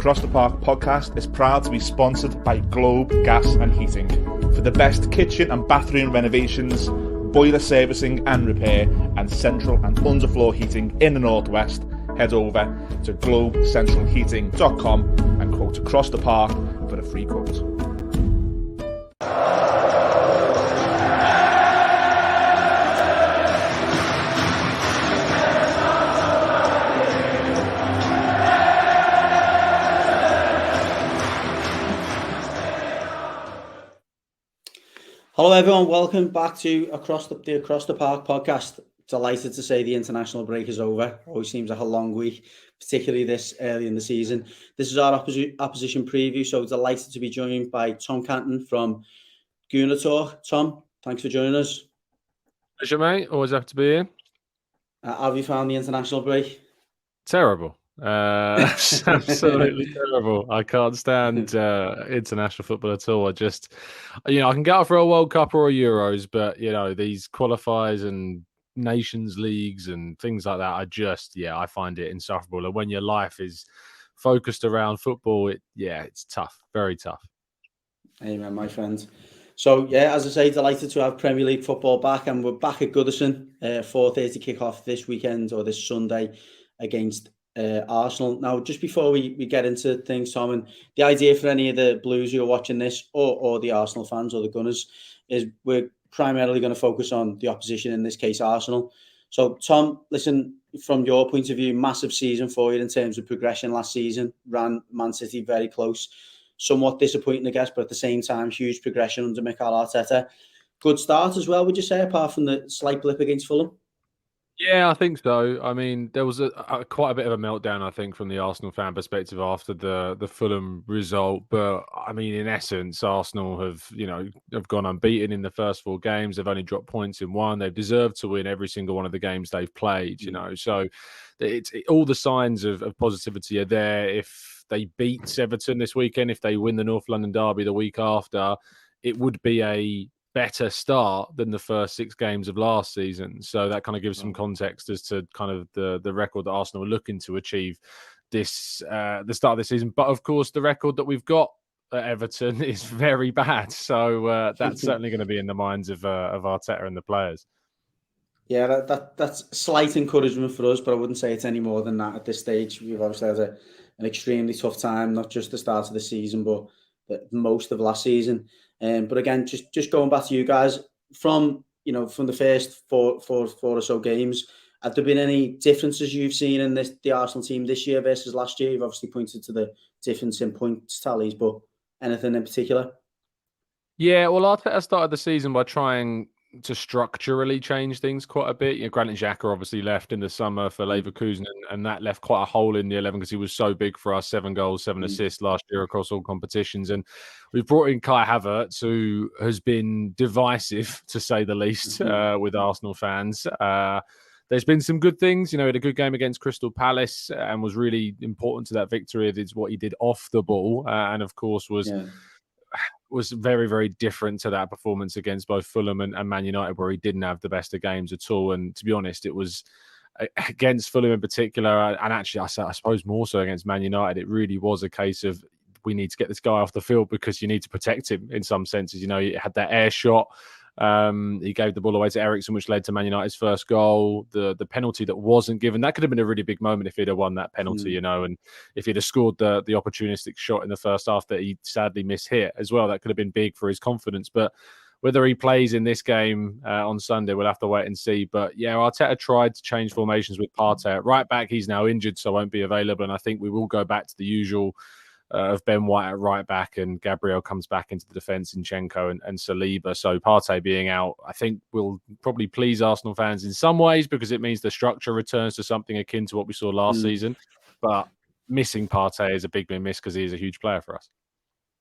Across the Park podcast is proud to be sponsored by Globe Gas and Heating. For the best kitchen and bathroom renovations, boiler servicing and repair, and central and underfloor heating in the Northwest, head over to globecentralheating.com and quote Across the Park for a free quote. Hello everyone, welcome back to Across the Park podcast. Delighted to say the international break is over. Always seems like a long week, particularly this early in the season. This is our opposition preview, so delighted to be joined by Tom Canton from Gooner Talk. Tom, thanks for joining us. Pleasure, mate. Always have to be here. How have you found the international break? Terrible. Absolutely terrible. I can't stand international football at all. I just, I can get up for a World Cup or a Euros, but these qualifiers and nations leagues and things like that, I find it insufferable. And when your life is focused around football, it's tough, very tough. Amen, my friend. So as I say, delighted to have Premier League football back, and we're back at Goodison. 4:30 kick-off this weekend or this Sunday against Arsenal. Now, just before we get into things, Tom, and the idea for any of the Blues who are watching this, or the Arsenal fans or the Gunners, is we're primarily going to focus on the opposition, in this case Arsenal. So Tom, listen, from your point of view, massive season for you in terms of progression last season. Ran Man City very close, somewhat disappointing I guess, but at the same time huge progression under Mikel Arteta. Good start as well, would you say, apart from the slight blip against Fulham? Yeah, I think so. I mean, there was quite a bit of a meltdown, I think, from the Arsenal fan perspective after the Fulham result. But I mean, in essence, Arsenal have gone unbeaten in the first 4 games. They've only dropped points in 1. They've deserved to win every single one of the games they've played. So all the signs of positivity are there. If they beat Everton this weekend, if they win the North London derby the week after, it would be a better start than the first 6 games of last season. So that kind of gives some context as to kind of the record that Arsenal are looking to achieve this the start of the season. But of course, the record that we've got at Everton is very bad. So that's certainly going to be in the minds of Arteta and the players. Yeah, that's slight encouragement for us, but I wouldn't say it's any more than that at this stage. We've obviously had an extremely tough time, not just the start of the season, but most of last season. But again, just going back to you guys, from the first four or so games, have there been any differences you've seen in the Arsenal team this year versus last year? You've obviously pointed to the difference in points tallies, but anything in particular? Yeah, well, Arteta started the season by trying to structurally change things quite a bit. Granit Xhaka obviously left in the summer for Leverkusen, and that left quite a hole in the 11 because he was so big for us. 7 goals, 7 assists last year across all competitions. And we've brought in Kai Havertz, who has been divisive, to say the least, with Arsenal fans. There's been some good things. He had a good game against Crystal Palace and was really important to that victory. It's what he did off the ball, and of course was very, very different to that performance against both Fulham and Man United, where he didn't have the best of games at all. And to be honest, it was against Fulham in particular, and actually I suppose more so against Man United, it really was a case of we need to get this guy off the field because you need to protect him in some senses. He had that air shot. He gave the ball away to Eriksen, which led to Man United's first goal. The penalty that wasn't given, that could have been a really big moment if he'd have won that penalty, and if he'd have scored the opportunistic shot in the first half that he sadly mishit as well, that could have been big for his confidence. But whether he plays in this game on Sunday, we'll have to wait and see. But yeah, Arteta tried to change formations with Partey at right back. He's now injured, so won't be available. And I think we will go back to the usual of Ben White at right back, and Gabriel comes back into the defence, Zinchenko and Saliba. So Partey being out, I think, will probably please Arsenal fans in some ways because it means the structure returns to something akin to what we saw last season. But missing Partey is a big miss because he is a huge player for us.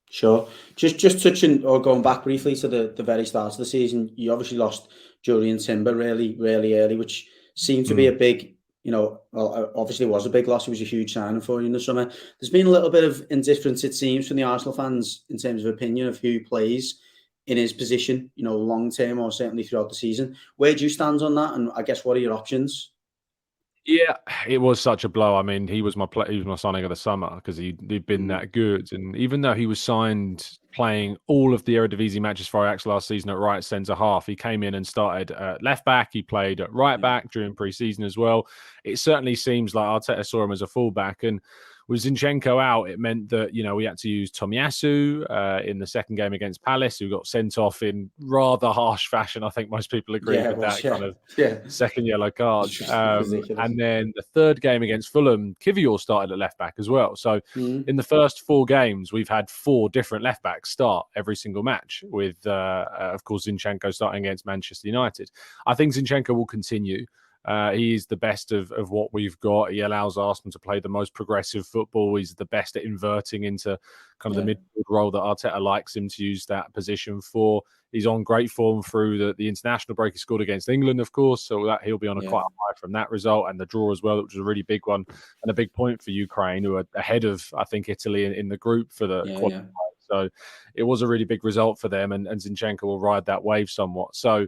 Sure. Just touching or going back briefly to the very start of the season, you obviously lost Julian Timber really, really early, which seemed to be a big, obviously it was a big loss. It was a huge signing for you in the summer. There's been a little bit of indifference, it seems, from the Arsenal fans in terms of opinion of who plays in his position, long term or certainly throughout the season. Where do you stand on that? And I guess what are your options? Yeah, it was such a blow. I mean, he was my signing of the summer because he'd been that good. And even though he was signed playing all of the Eredivisie matches for Ajax last season at right centre half, he came in and started at left back. He played at right back during pre-season as well. It certainly seems like Arteta saw him as a fullback. And with Zinchenko out, it meant that, we had to use Tomiyasu in the second game against Palace, who got sent off in rather harsh fashion. I think most people agree with that kind of second yellow card. And then the third game against Fulham, Kivior started at left back as well. So in the first 4 games, we've had 4 different left backs start every single match with, of course, Zinchenko starting against Manchester United. I think Zinchenko will continue. He is the best of what we've got. He allows Arsenal to play the most progressive football. He's the best at inverting into kind of the midfield role that Arteta likes him to use that position for. He's on great form through the international break. He scored against England, of course, so that he'll be on quite a high from that result, and the draw as well, which was a really big one and a big point for Ukraine, who are ahead of, I think, Italy in the group for the qualifier. So it was a really big result for them, and Zinchenko will ride that wave somewhat. So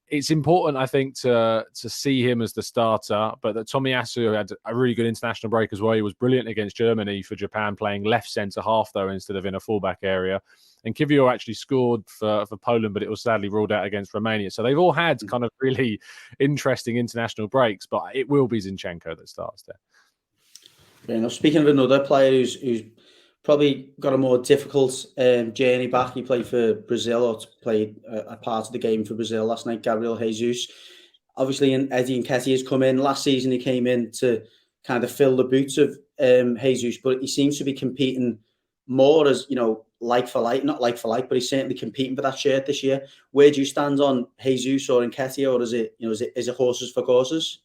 it's important, I think, to see him as the starter, but that Tomiyasu had a really good international break as well. He was brilliant against Germany for Japan, playing left centre half, though, instead of in a fullback area. And Kivior actually scored for Poland, but it was sadly ruled out against Romania. So they've all had kind of really interesting international breaks, but it will be Zinchenko that starts there. Fair enough. Speaking of another player who's probably got a more difficult journey back. He played for Brazil, or played a part of the game for Brazil last night, Gabriel Jesus. Obviously, Eddie Nketiah has come in. Last season, he came in to kind of fill the boots of Jesus, but he seems to be competing more as, like for like, not like for like, but he's certainly competing for that shirt this year. Where do you stand on Jesus or Nketiah, or is it horses for courses?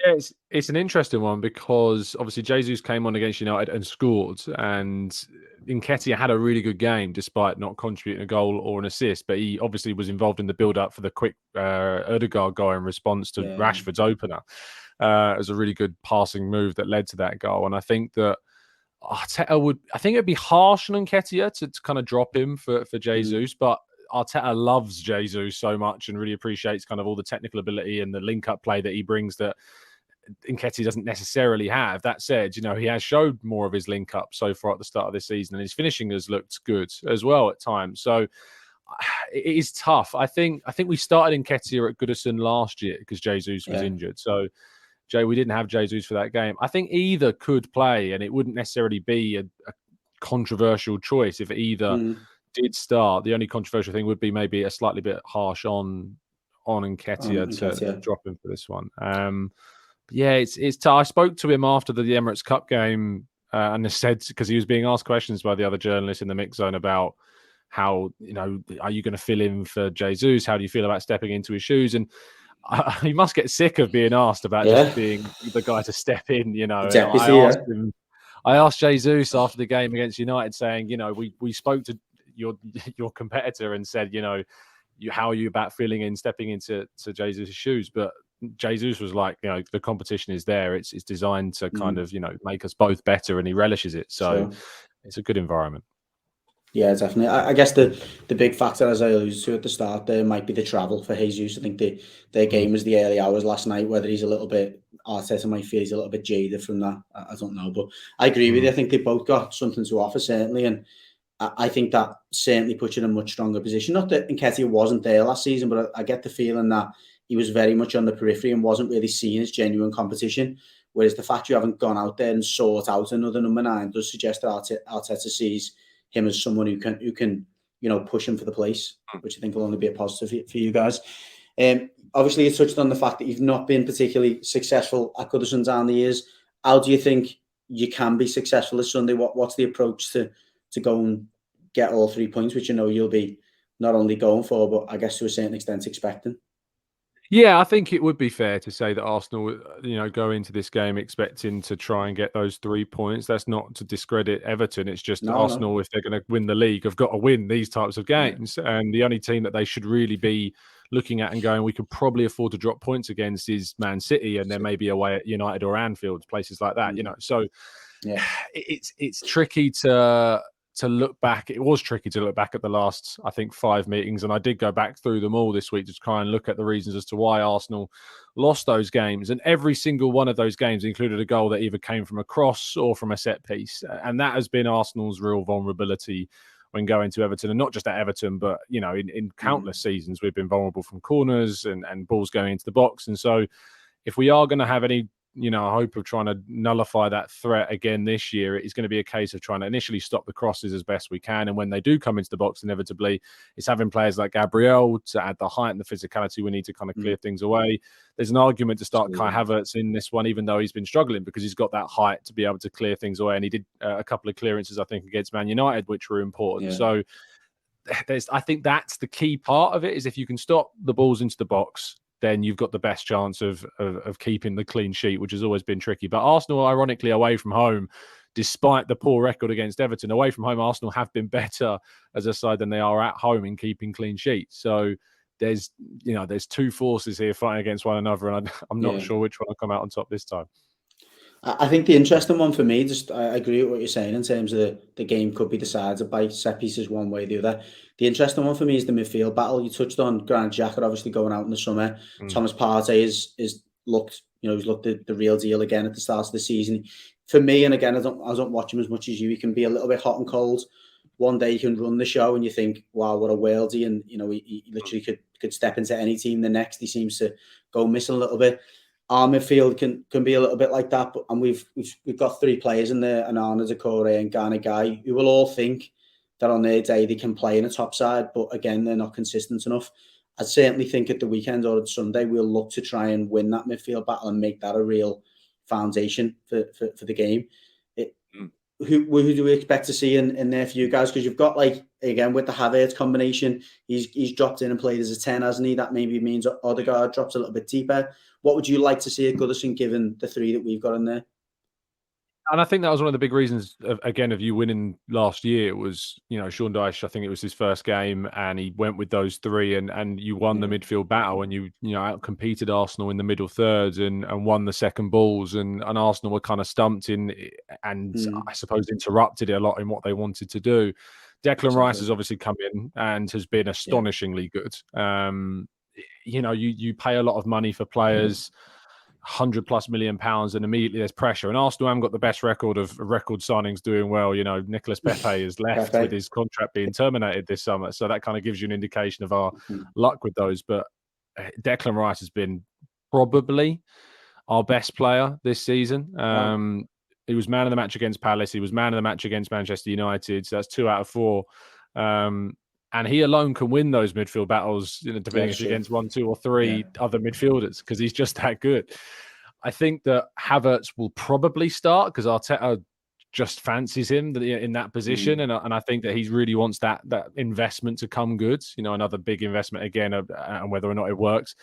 Yeah, it's an interesting one because obviously Jesus came on against United and scored, and Nketiah had a really good game despite not contributing a goal or an assist, but he obviously was involved in the build-up for the quick Ødegaard goal in response to Rashford's opener. It was a really good passing move that led to that goal, and I think that Arteta it'd be harsh on Nketiah to kind of drop him for Jesus, but Arteta loves Jesus so much and really appreciates kind of all the technical ability and the link-up play that he brings that Nketiah doesn't necessarily have. That said, he has showed more of his link-up so far at the start of this season, and his finishing has looked good as well at times. So it is tough. I think we started Nketiah at Goodison last year because Jesus was injured. So we didn't have Jesus for that game. I think either could play, and it wouldn't necessarily be a controversial choice if either did start. The only controversial thing would be maybe a slightly bit harsh on Nketiah to drop him for this one. It's tough. I spoke to him after the Emirates Cup game and said, because he was being asked questions by the other journalists in the mix zone about how, are you going to fill in for Jesus? How do you feel about stepping into his shoes? And he must get sick of being asked about just being the guy to step in, I asked Jesus after the game against United, saying, we spoke to your competitor and said, how are you about feeling in stepping into Jesus' shoes? But Jesus was like, the competition is there. It's designed to kind of, make us both better, and he relishes it. So it's a good environment. Yeah, definitely. I guess the big factor, as I alluded to at the start, there might be the travel for Jesus. I think their game was the early hours last night. Whether he's a little bit, Arteta might feel he's a little bit jaded from that. I don't know, but I agree with you. I think they both got something to offer, certainly, and I think that certainly puts you in a much stronger position. Not that Nketiah wasn't there last season, but I get the feeling that he was very much on the periphery and wasn't really seen as genuine competition. Whereas the fact you haven't gone out there and sought out another number 9 does suggest that Arteta sees him as someone who can push him for the place, which I think will only be a positive for you guys. Obviously, you touched on the fact that you've not been particularly successful at Goodison down the years. How do you think you can be successful this Sunday? What's the approach to go and get all 3 points, which you'll be not only going for, but I guess to a certain extent expecting? Yeah, I think it would be fair to say that Arsenal, go into this game expecting to try and get those 3 points. That's not to discredit Everton. It's just Arsenal, if they're going to win the league, have got to win these types of games. Yeah. And the only team that they should really be looking at and going, we could probably afford to drop points against is Man City, and then maybe away at United or Anfield, places like that. So it's tricky to to look back. It was tricky to look back at the last, I think, 5 meetings. And I did go back through them all this week to try and look at the reasons as to why Arsenal lost those games. And every single one of those games included a goal that either came from a cross or from a set piece. And that has been Arsenal's real vulnerability when going to Everton, and not just at Everton, but, you know, in countless seasons, we've been vulnerable from corners and balls going into the box. And so if we are going to have any, you know, hope of trying to nullify that threat again this year, it's going to be a case of trying to initially stop the crosses as best we can. And when they do come into the box, inevitably, it's having players like Gabriel to add the height and the physicality we need to kind of clear things away. There's an argument to start Kai Havertz in this one, even though he's been struggling, because he's got that height to be able to clear things away. And he did a couple of clearances, I think, against Man United, which were important. So I think that's the key part of it, is if you can stop the balls into the box, then you've got the best chance of keeping the clean sheet, which has always been tricky. But Arsenal, ironically, away from home, despite the poor record against Everton, away from home, Arsenal have been better as a side than they are at home in keeping clean sheets. So there's 2 forces here fighting against one another, and I'm not sure which one will come out on top this time. I think the interesting one for me, I agree with what you're saying in terms of the game could be decided by set pieces one way or the other. The interesting one for me is the midfield battle. You touched on Granit Xhaka obviously going out in the summer. Thomas Partey is looked, he's looked at the real deal again at the start of the season. For me, and again, I don't watch him as much as you. He can be a little bit hot and cold. One day he can run the show, and you think, wow, what a worldie, and he literally could step into any team. The next, he seems to go missing a little bit. Our midfield can be a little bit like that, and we've got 3 players in there, and Arna Decore and Ghana Guy, who will all think that on their day they can play in a top side, but again, they're not consistent enough. I certainly think at the weekend or at Sunday, we'll look to try and win that midfield battle and make that a real foundation for the game. Who do we expect to see in there for you guys? Because you've got, like, again, with the Havertz combination, he's dropped in and played as a 10, hasn't he? That maybe means Odegaard drops a little bit deeper. What would you like to see at Goodison, given the 3 that we've got in there? And I think that was one of the big reasons, of you winning last year. It was, Sean Dyche, I think it was his first game, and he went with those 3, and you won the midfield battle, and you out-competed Arsenal in the middle thirds and won the second balls, and Arsenal were kind of stumped in, and I suppose interrupted it a lot in what they wanted to do. Declan Rice has obviously come in and has been astonishingly good. You pay a lot of money for players, £100+ million, and immediately there's pressure. And Arsenal haven't got the best record of record signings doing well. Nicolas Pepe is left with his contract being terminated this summer, so that kind of gives you an indication of our luck with those. But Declan Rice has been probably our best player this season. He was man of the match against Palace. He was man of the match against Manchester United. So that's 2 out of 4. And he alone can win those midfield battles, depending if against 1, 2, or 3 other midfielders, because he's just that good. I think that Havertz will probably start because Arteta just fancies him in that position, and I think that he really wants that investment to come good. Another big investment again, and whether or not it works.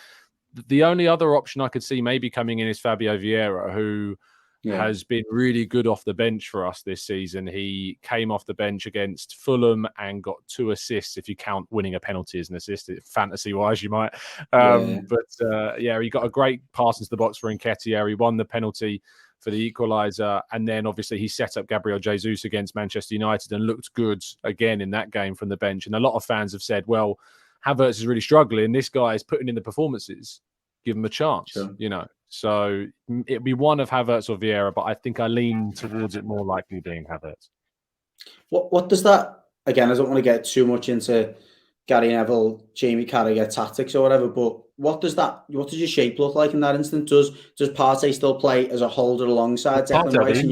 The only other option I could see maybe coming in is Fabio Vieira, who has been really good off the bench for us this season. He came off the bench against Fulham and got 2 assists, if you count winning a penalty as an assist. Fantasy-wise, you might. But he got a great pass into the box for Nketiah. He won the penalty for the equaliser. And then, obviously, he set up Gabriel Jesus against Manchester United and looked good again in that game from the bench. And a lot of fans have said, well, Havertz is really struggling. This guy is putting in the performances. Give him a chance, So it'd be one of Havertz or Vieira, but I think I lean towards it more likely being Havertz. What does that, again, I don't want to get too much into Gary Neville, Jamie Carragher tactics or whatever, but what does your shape look like in that instance? Does Partey still play as a holder alongside Declan Rice?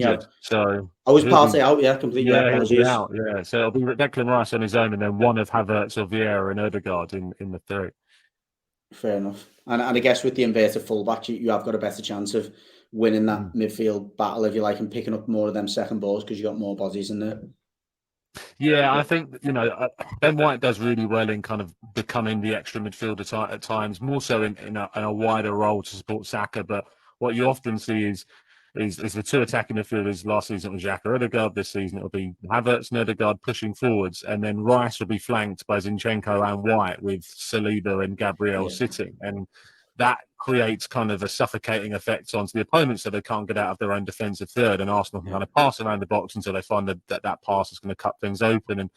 Was Partey out? Yeah, completely. Yeah, he'll be out. Yeah, so it'll be Declan Rice on his own, and then one of Havertz or Vieira and Odegaard in the 3. Fair enough. And I guess with the inverted fullback, you have got a better chance of winning that midfield battle, if you like, and picking up more of them second balls because you've got more bodies in there. Yeah, I think, Ben White does really well in kind of becoming the extra midfielder at times, more so in a wider role to support Saka. But what you often see is the 2 attacking midfielders. Last season it was Xhaka, Odegaard. This season it'll be Havertz and Odegaard pushing forwards, and then Rice will be flanked by Zinchenko and White, with Saliba and Gabriel sitting. And that creates kind of a suffocating effect onto the opponent, so they can't get out of their own defensive third, and Arsenal can kind of pass around the box until they find that pass is going to cut things open.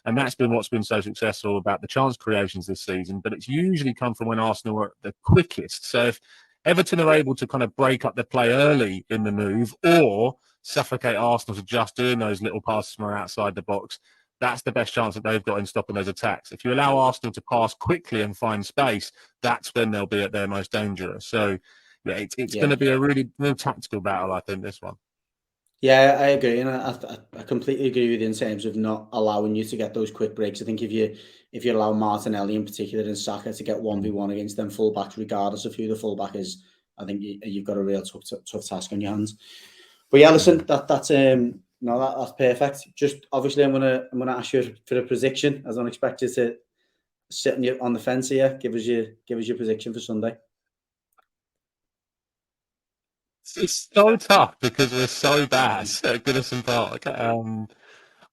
And that's been what's been so successful about the chance creations this season. But it's usually come from when Arsenal are the quickest. So if Everton are able to kind of break up the play early in the move or suffocate Arsenal to just doing those little passes from outside the box, that's the best chance that they've got in stopping those attacks. If you allow Arsenal to pass quickly and find space, that's when they'll be at their most dangerous. So yeah, it's going to be a really real tactical battle, I think, this one. Yeah, I agree, and I completely agree with you in terms of not allowing you to get those quick breaks. I think if you allow Martinelli in particular and Saka to get 1v1 against them fullbacks, regardless of who the fullback is, I think you've got a real tough task on your hands. But yeah, listen, that's perfect. Just obviously, I'm gonna ask you for a prediction. I don't expect you to sit on the fence here. Give us your prediction for Sunday. It's so tough because we're so bad at Goodison Park.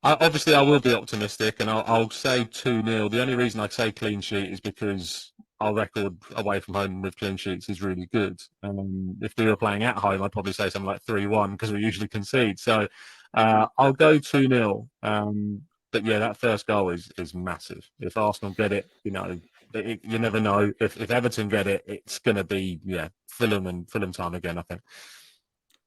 I will be optimistic, and I'll say 2-0. The only reason I say clean sheet is because our record away from home with clean sheets is really good. If we were playing at home, I'd probably say something like 3-1 because we usually concede. So I'll go 2-0. But yeah, that first goal is massive. If Arsenal get it, you never know. If Everton get it, it's going to be Fulham time again, I think.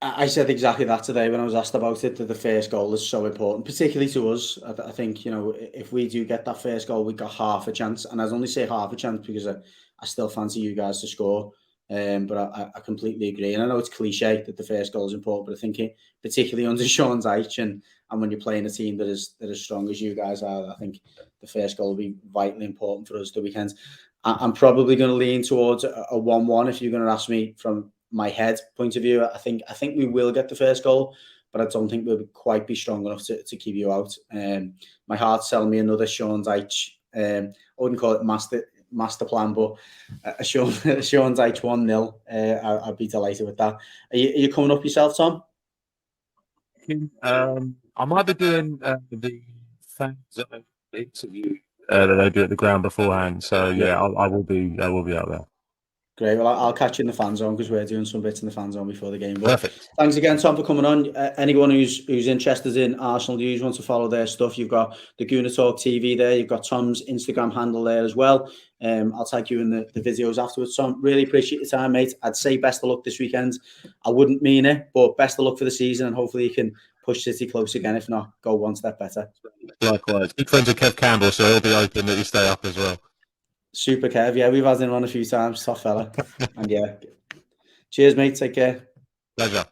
I said exactly that today when I was asked about it, that the first goal is so important, particularly to us. I think, if we do get that first goal, we've got half a chance. And I only say half a chance because I still fancy you guys to score. But I completely agree. And I know it's cliche that the first goal is important, but I think particularly under Sean Dyche and when you're playing a team that is as strong as you guys are, I think the first goal will be vitally important for us the weekend. I'm probably going to lean towards a 1-1 if you're going to ask me from my head point of view. I think we will get the first goal, but I don't think we'll quite be strong enough to keep you out. My heart's telling me another Sean Dyche. I wouldn't call it master plan, but a Sean Dyche 1-0. I'd be delighted with that. Are you coming up yourself, Tom? I might be doing the fans interview that they do at the ground beforehand. So yeah, I will be out there. Great. Well, I'll catch you in the fan zone because we're doing some bits in the fan zone before the game. But perfect. Thanks again, Tom, for coming on. Anyone who's interested in Arsenal news, wants to follow their stuff, you've got the Gooner Talk TV there. You've got Tom's Instagram handle there as well. I'll tag you in the videos afterwards. Tom, really appreciate your time, mate. I'd say best of luck this weekend. I wouldn't mean it, but best of luck for the season, and hopefully you can push City close again. If not, go one step better. Likewise. Good friends with Kev Campbell, so he'll be hoping that you stay up as well. Super Kev, yeah, we've had him on a few times, tough fella. And yeah, cheers, mate, take care. Pleasure.